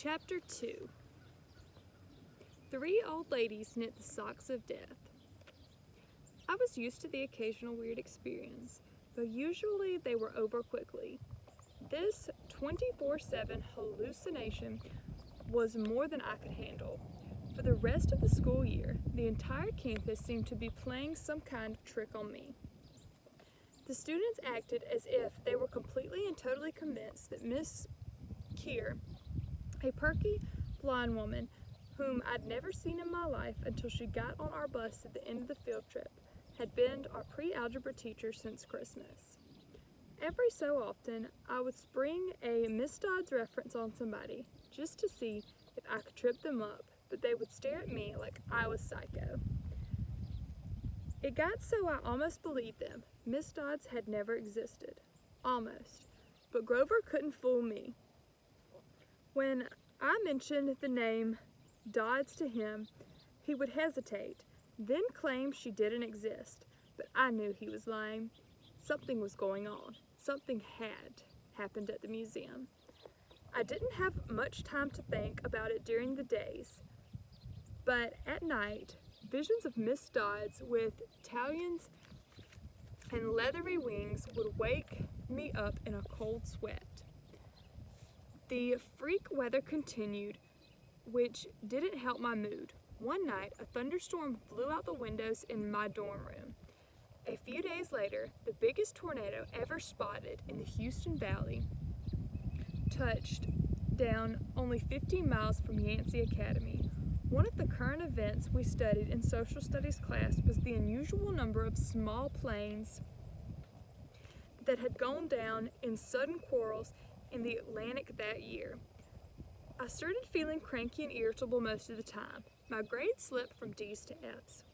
Chapter 2. Three old ladies knit the socks of death. I was used to the occasional weird experience, but usually they were over quickly. This 24/7 hallucination was more than I could handle. For the rest of the school year, the entire campus seemed to be playing some kind of trick on me. The students acted as if they were completely and totally convinced that Miss Keir, a perky, blonde woman whom I'd never seen in my life until she got on our bus at the end of the field trip, had been our pre-algebra teacher since Christmas. Every so often, I would spring a Miss Dodds reference on somebody just to see if I could trip them up, but they would stare at me like I was psycho. It got so I almost believed them. Miss Dodds had never existed. Almost. But Grover couldn't fool me. When I mentioned the name Dodds to him, he would hesitate, then claim she didn't exist. But I knew he was lying. Something was going on. Something had happened at the museum. I didn't have much time to think about it during the days, but at night, visions of Miss Dodds with talons and leathery wings would wake me up in a cold sweat. The freak weather continued, which didn't help my mood. One night, a thunderstorm blew out the windows in my dorm room. A few days later, the biggest tornado ever spotted in the Houston Valley touched down only 15 miles from Yancey Academy. One of the current events we studied in social studies class was the unusual number of small planes that had gone down in sudden quarrels in the Atlantic that year. I started feeling cranky and irritable most of the time. My grades slipped from D's to F's.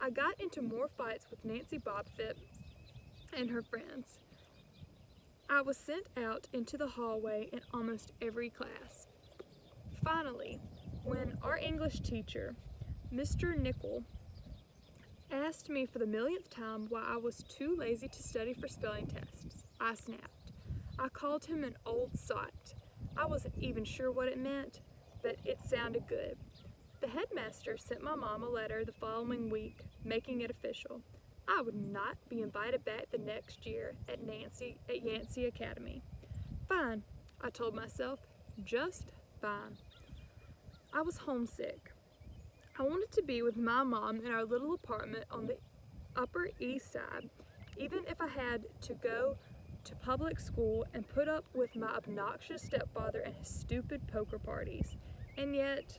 I got into more fights with Nancy Bobfit and her friends. I was sent out into the hallway in almost every class. Finally, when our English teacher, Mr. Nickel, asked me for the millionth time why I was too lazy to study for spelling tests, I snapped. I called him an old sot. I wasn't even sure what it meant, but it sounded good. The headmaster sent my mom a letter the following week, making it official. I would not be invited back the next year at Yancey Academy. Fine, I told myself, just fine. I was homesick. I wanted to be with my mom in our little apartment on the Upper East Side, even if I had to go to public school and put up with my obnoxious stepfather and his stupid poker parties. And yet,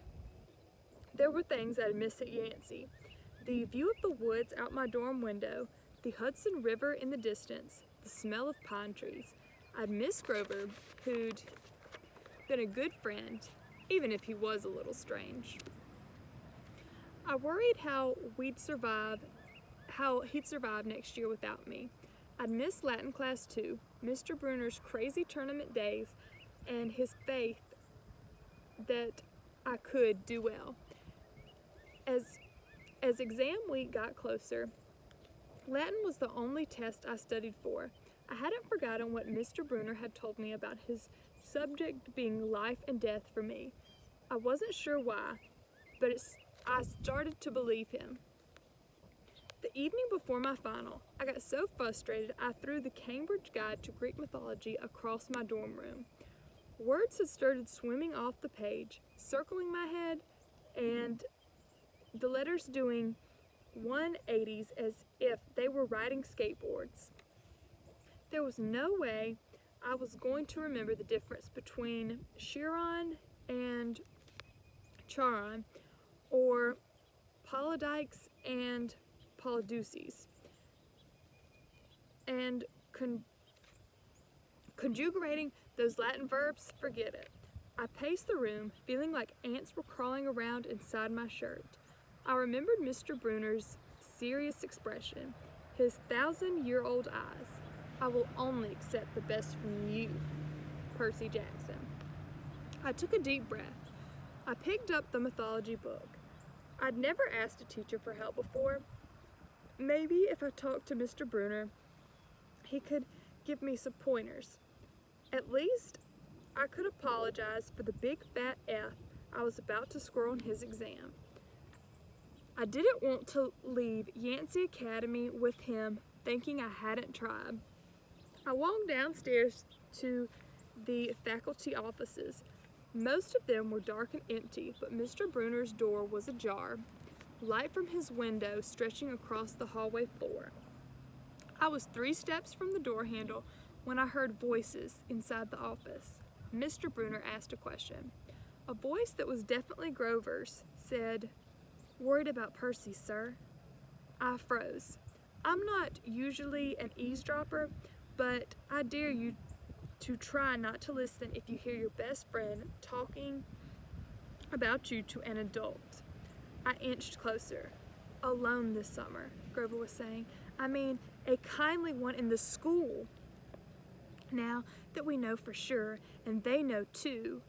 there were things I'd miss at Yancey. The view of the woods out my dorm window, the Hudson River in the distance, the smell of pine trees. I'd miss Grover, who'd been a good friend, even if he was a little strange. I worried how he'd survive next year without me. I'd miss Latin class too, Mr. Bruner's crazy tournament days, and his faith that I could do well. As exam week got closer, Latin was the only test I studied for. I hadn't forgotten what Mr. Bruner had told me about his subject being life and death for me. I wasn't sure why, but I started to believe him. The evening before my final, I got so frustrated I threw the Cambridge Guide to Greek Mythology across my dorm room. Words had started swimming off the page, circling my head, and the letters doing 180s as if they were riding skateboards. There was no way I was going to remember the difference between Chiron and Charon, or Polydikes and Polydeuces, and conjugating those Latin verbs, forget it. I paced the room, feeling like ants were crawling around inside my shirt. I remembered Mr. Bruner's serious expression, his 1,000-year-old eyes. I will only accept the best from you, Percy Jackson. I took a deep breath. I picked up the mythology book. I'd never asked a teacher for help before. Maybe if I talked to Mr. Bruner, he could give me some pointers. At least I could apologize for the big fat F I was about to score on his exam. I didn't want to leave Yancey Academy with him thinking I hadn't tried. I walked downstairs to the faculty offices. Most of them were dark and empty, but Mr. Bruner's door was ajar, light from his window stretching across the hallway floor. I was 3 steps from the door handle when I heard voices inside the office. Mr. Bruner asked a question. A voice that was definitely Grover's said, "Worried about Percy, sir?" I froze. I'm not usually an eavesdropper, but I dare you to try not to listen if you hear your best friend talking about you to an adult. I inched closer. Alone this summer, Grover was saying. I mean, a kindly one in the school. Now that we know for sure, and they know too,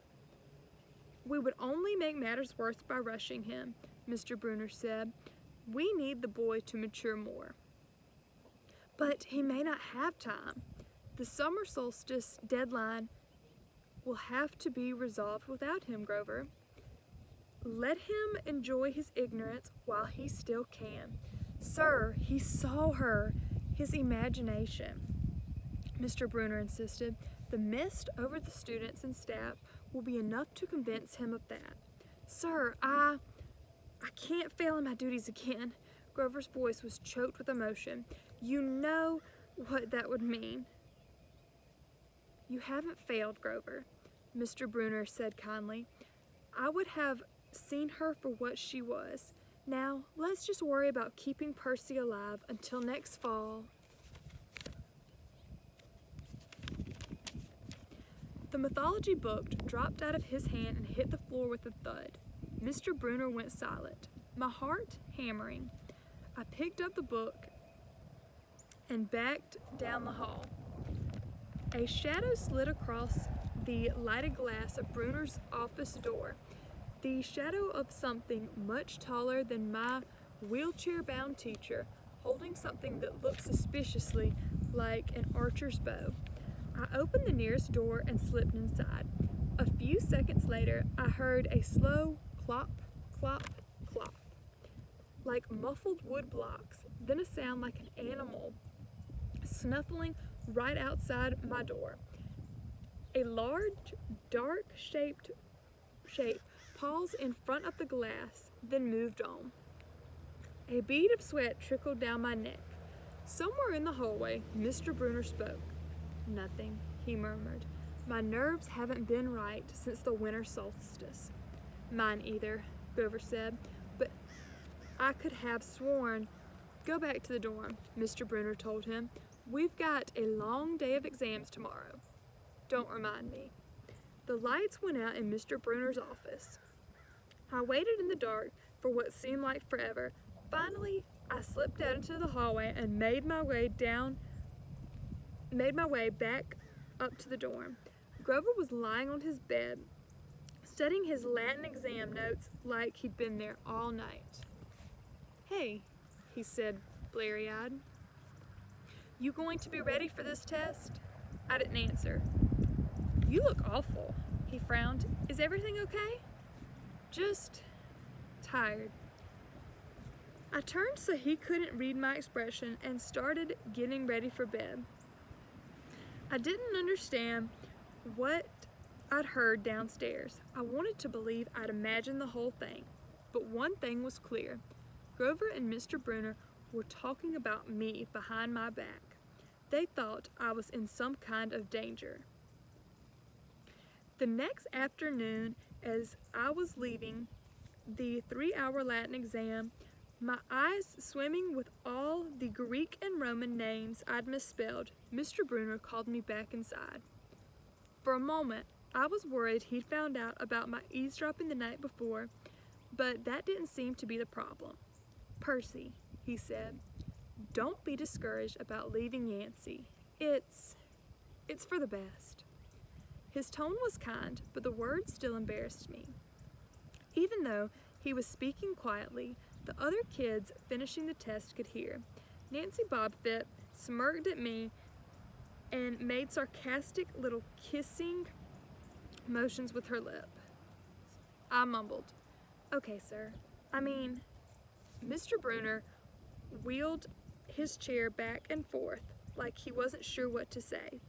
we would only make matters worse by rushing him, Mr. Bruner said. We need the boy to mature more. But he may not have time. The summer solstice deadline will have to be resolved without him, Grover. Let him enjoy his ignorance while he still can. Sir, he saw her, his imagination, Mr. Bruner insisted. The mist over the students and staff will be enough to convince him of that. Sir, I can't fail in my duties again. Grover's voice was choked with emotion. You know what that would mean. You haven't failed, Grover, Mr. Bruner said kindly. I would have seen her for what she was. Now, let's just worry about keeping Percy alive until next fall. The mythology book dropped out of his hand and hit the floor with a thud. Mr. Bruner went silent, my heart hammering. I picked up the book and backed down the hall. A shadow slid across the lighted glass of Bruner's office door. The shadow of something much taller than my wheelchair-bound teacher, holding something that looked suspiciously like an archer's bow. I opened the nearest door and slipped inside. A few seconds later, I heard a slow clop, clop, clop, like muffled wood blocks, then a sound like an animal snuffling right outside my door. A large, dark-shaped shape paused in front of the glass, then moved on. A bead of sweat trickled down my neck. Somewhere in the hallway, Mr. Bruner spoke. Nothing, he murmured. My nerves haven't been right since the winter solstice. Mine either, Grover said, but I could have sworn. Go back to the dorm, Mr. Bruner told him. We've got a long day of exams tomorrow. Don't remind me. The lights went out in Mr. Bruner's office. I waited in the dark for what seemed like forever. Finally, I slipped out into the hallway and made my way back up to the dorm. Grover was lying on his bed, studying his Latin exam notes like he'd been there all night. Hey, he said, bleary-eyed. You going to be ready for this test? I didn't answer. You look awful, he frowned. Is everything okay? Just tired. I turned so he couldn't read my expression and started getting ready for bed. I didn't understand what I'd heard downstairs. I wanted to believe I'd imagined the whole thing. But one thing was clear. Grover and Mr. Bruner were talking about me behind my back. They thought I was in some kind of danger. The next afternoon, as I was leaving the 3-hour Latin exam, my eyes swimming with all the Greek and Roman names I'd misspelled, Mr. Bruner called me back inside. For a moment, I was worried he'd found out about my eavesdropping the night before, but that didn't seem to be the problem. Percy, he said, don't be discouraged about leaving Yancey. It's for the best. His tone was kind, but the words still embarrassed me. Even though he was speaking quietly, the other kids finishing the test could hear. Nancy Bobfit smirked at me and made sarcastic little kissing motions with her lip. I mumbled, "Okay, sir. I mean," Mr. Bruner wheeled his chair back and forth like he wasn't sure what to say.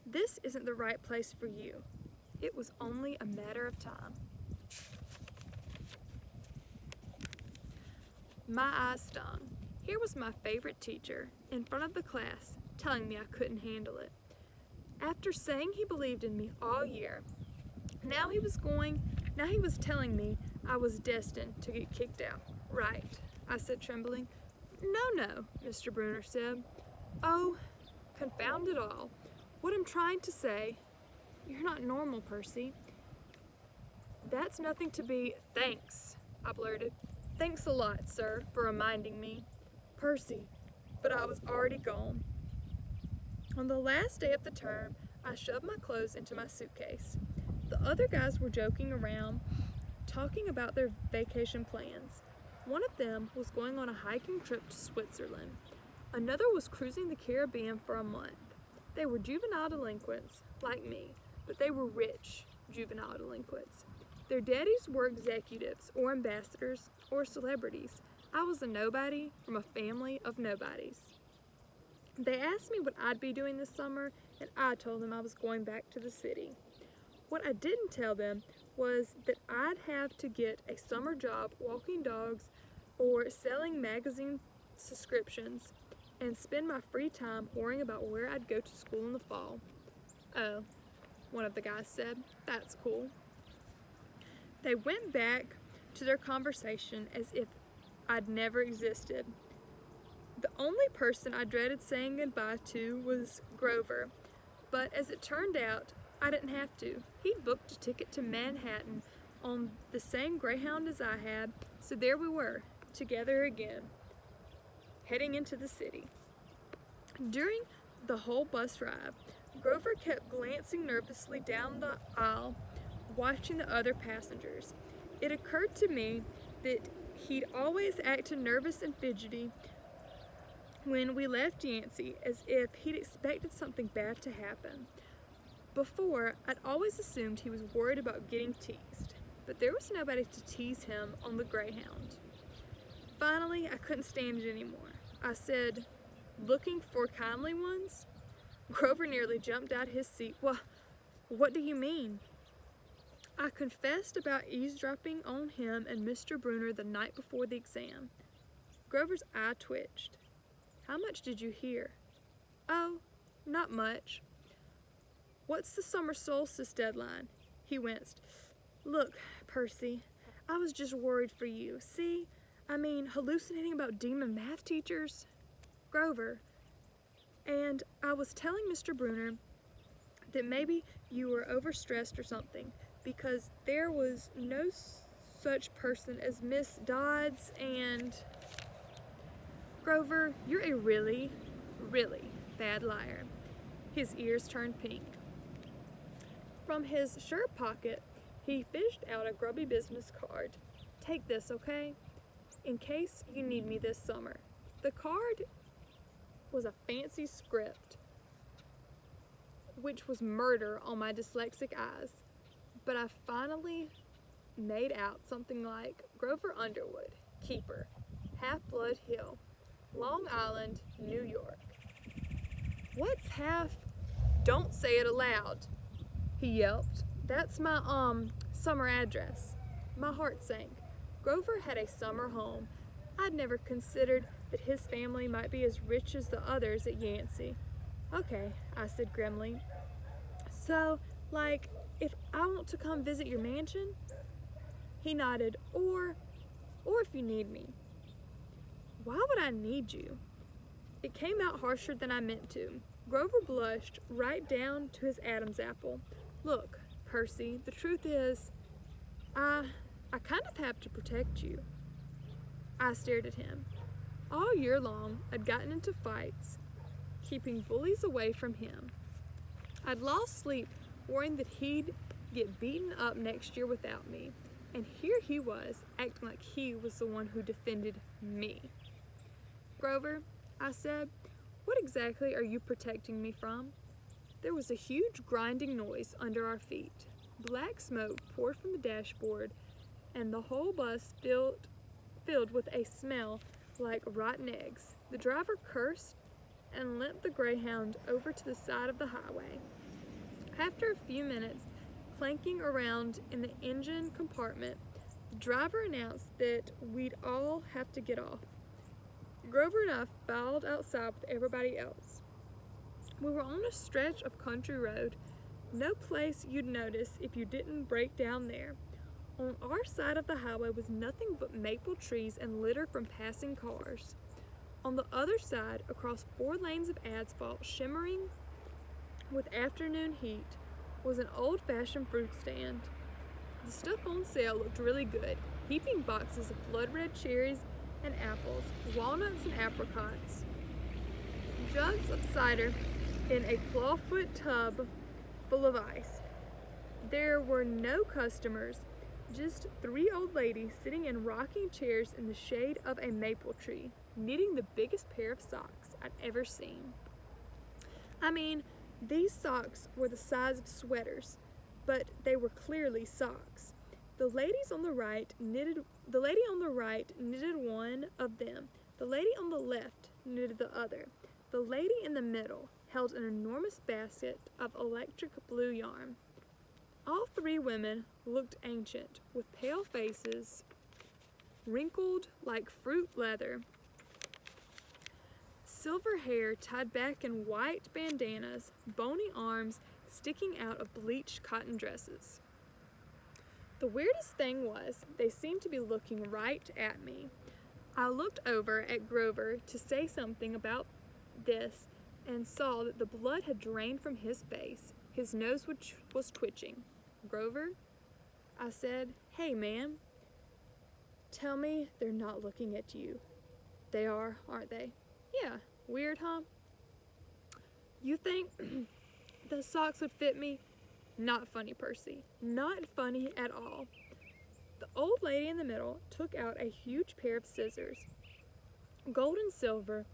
"This isn't the right place for you. It was only a matter of time." My eyes stung. Here was my favorite teacher, in front of the class, telling me I couldn't handle it. After saying he believed in me all year, now he was telling me I was destined to get kicked out. "Right," I said, trembling. No, Mr. Bruner said. "Oh, confound it all. What I'm trying to say, you're not normal, Percy." "That's nothing to be—" "Thanks," I blurted. "Thanks a lot, sir, for reminding me." "Percy," but I was already gone. On the last day of the term, I shoved my clothes into my suitcase. The other guys were joking around, talking about their vacation plans. One of them was going on a hiking trip to Switzerland. Another was cruising the Caribbean for a month. They were juvenile delinquents, like me, but they were rich juvenile delinquents. Their daddies were executives or ambassadors or celebrities. I was a nobody from a family of nobodies. They asked me what I'd be doing this summer, and I told them I was going back to the city. What I didn't tell them was that I'd have to get a summer job walking dogs or selling magazine subscriptions and spend my free time worrying about where I'd go to school in the fall. "Oh," one of the guys said, "that's cool." They went back to their conversation as if I'd never existed. The only person I dreaded saying goodbye to was Grover, but as it turned out, I didn't have to. He'd booked a ticket to Manhattan on the same Greyhound as I had, so there we were, together again, heading into the city. During the whole bus ride, Grover kept glancing nervously down the aisle, watching the other passengers. It occurred to me that he'd always acted nervous and fidgety when we left Yancey, as if he'd expected something bad to happen. Before, I'd always assumed he was worried about getting teased, but there was nobody to tease him on the Greyhound. Finally, I couldn't stand it anymore. I said, "Looking for kindly ones?" Grover nearly jumped out his seat. What do you mean?" I confessed about eavesdropping on him and Mr. Bruner the night before the exam. Grover's eye twitched. "How much did you hear?" "Oh, not much." "What's the summer solstice deadline?" He winced. "Look, Percy, I was just worried for you. See? I mean, hallucinating about demon math teachers." "Grover, and I was telling Mr. Bruner that maybe you were overstressed or something, because there was no such person as Miss Dodds and—" "Grover, you're a really, really bad liar." His ears turned pink. From his shirt pocket, he fished out a grubby business card. "Take this, okay? In case you need me this summer." The card was a fancy script, which was murder on my dyslexic eyes, but I finally made out something like Grover Underwood, Keeper, Half-Blood Hill, Long Island, New York. "What's half—" "Don't say it aloud," he yelped. "That's my, summer address." My heart sank. Grover had a summer home. I'd never considered that his family might be as rich as the others at Yancey. "Okay," I said grimly. "So, if I want to come visit your mansion?" He nodded. Or if you need me." "Why would I need you?" It came out harsher than I meant to. Grover blushed right down to his Adam's apple. "Look, Percy, the truth is, I kind of have to protect you." I stared at him. All year long, I'd gotten into fights, keeping bullies away from him. I'd lost sleep worrying that he'd get beaten up next year without me, and here he was, acting like he was the one who defended me. "Grover," I said, "what exactly are you protecting me from?" There was a huge grinding noise under our feet. Black smoke poured from the dashboard, and the whole bus filled with a smell like rotten eggs. The driver cursed and limped the Greyhound over to the side of the highway. After a few minutes clanking around in the engine compartment, the driver announced that we'd all have to get off. Grover and I filed outside with everybody else. We were on a stretch of country road, no place you'd notice if you didn't break down there. On our side of the highway was nothing but maple trees and litter from passing cars. On the other side, across 4 lanes of asphalt shimmering with afternoon heat, was an old-fashioned fruit stand. The stuff on sale looked really good, heaping boxes of blood-red cherries and apples, walnuts and apricots, jugs of cider in a clawfoot tub full of ice. There were no customers, just 3 old ladies sitting in rocking chairs in the shade of a maple tree, knitting the biggest pair of socks I'd ever seen. I mean, these socks were the size of sweaters, but they were clearly socks. The lady on the right knitted one of them. The lady on the left knitted the other. The lady in the middle held an enormous basket of electric blue yarn. All 3 women looked ancient, with pale faces, wrinkled like fruit leather, silver hair tied back in white bandanas, bony arms sticking out of bleached cotton dresses. The weirdest thing was, they seemed to be looking right at me. I looked over at Grover to say something about this and saw that the blood had drained from his face. His nose was twitching. "Grover," I said, "Hey, ma'am. Tell me they're not looking at you. They are, aren't they?" "Yeah, weird, huh?" "You think those socks would fit me?" "Not funny, Percy. Not funny at all." The old lady in the middle took out a huge pair of scissors, gold and silver,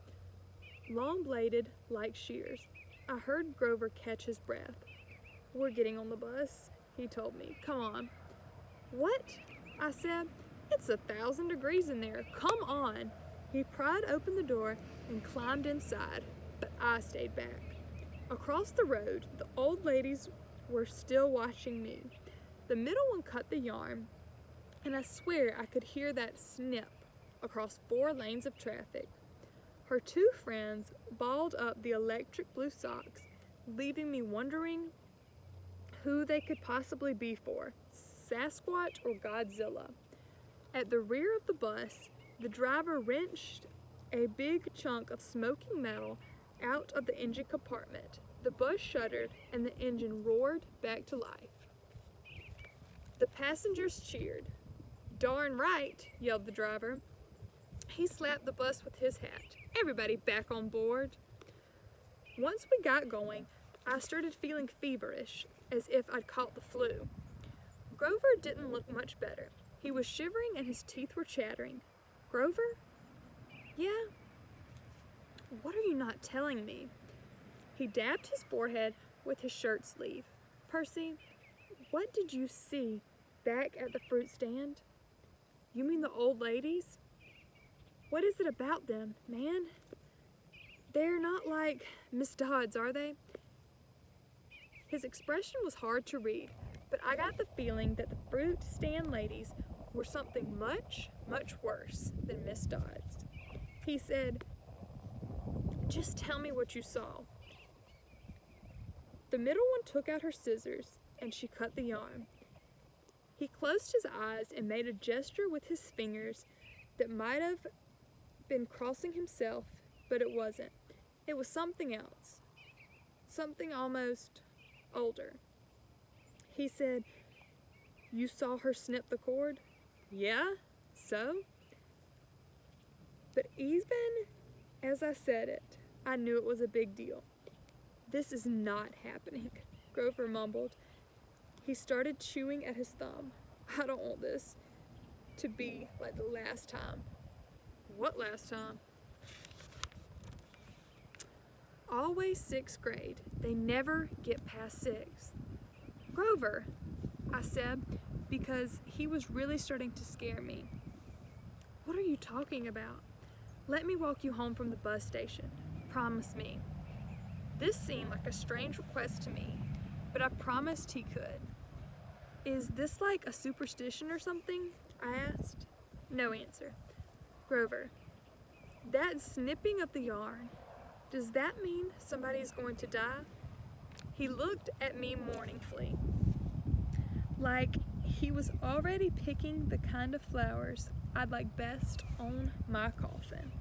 long-bladed like shears. I heard Grover catch his breath. "We're getting on the bus," he told me. "Come on." "What?" I said. "It's 1,000 degrees in there. Come on." He pried open the door and climbed inside, but I stayed back. Across the road, the old ladies were still watching me. The middle one cut the yarn, and I swear I could hear that snip across 4 lanes of traffic. Her 2 friends balled up the electric blue socks, leaving me wondering who they could possibly be for, Sasquatch or Godzilla. At the rear of the bus, the driver wrenched a big chunk of smoking metal out of the engine compartment. The bus shuddered and the engine roared back to life. The passengers cheered. "Darn right," yelled the driver. He slapped the bus with his hat. "Everybody back on board." Once we got going, I started feeling feverish, as if I'd caught the flu. Grover didn't look much better. He was shivering and his teeth were chattering. "Grover?" "Yeah?" "What are you not telling me?" He dabbed his forehead with his shirt sleeve. "Percy, what did you see back at the fruit stand?" "You mean the old ladies?" "What is it about them, man? They're not like Miss Dodds, are they?" His expression was hard to read, but I got the feeling that the fruit stand ladies were something much, much worse than Miss Dodds. He said, "Just tell me what you saw." The middle one took out her scissors, and she cut the yarn. He closed his eyes and made a gesture with his fingers that might have been crossing himself, but it wasn't. It was something else. Something almost older. He said, "You saw her snip the cord?" "Yeah, so?" But even as I said it, I knew it was a big deal. "This is not happening," Grover mumbled. He started chewing at his thumb. "I don't want this to be like the last time." "What last time?" "Always 6th grade. They never get past 6th." "Grover, said, because he was really starting to scare me. What are you talking about? Let me walk you home from the bus station. Promise me. This seemed like a strange request to me, but I promised he could. Is this like a superstition or something? I asked. No answer. Grover, that snipping of the yarn, does that mean somebody's going to die? He looked at me mournfully, like he was already picking the kind of flowers I'd like best on my coffin.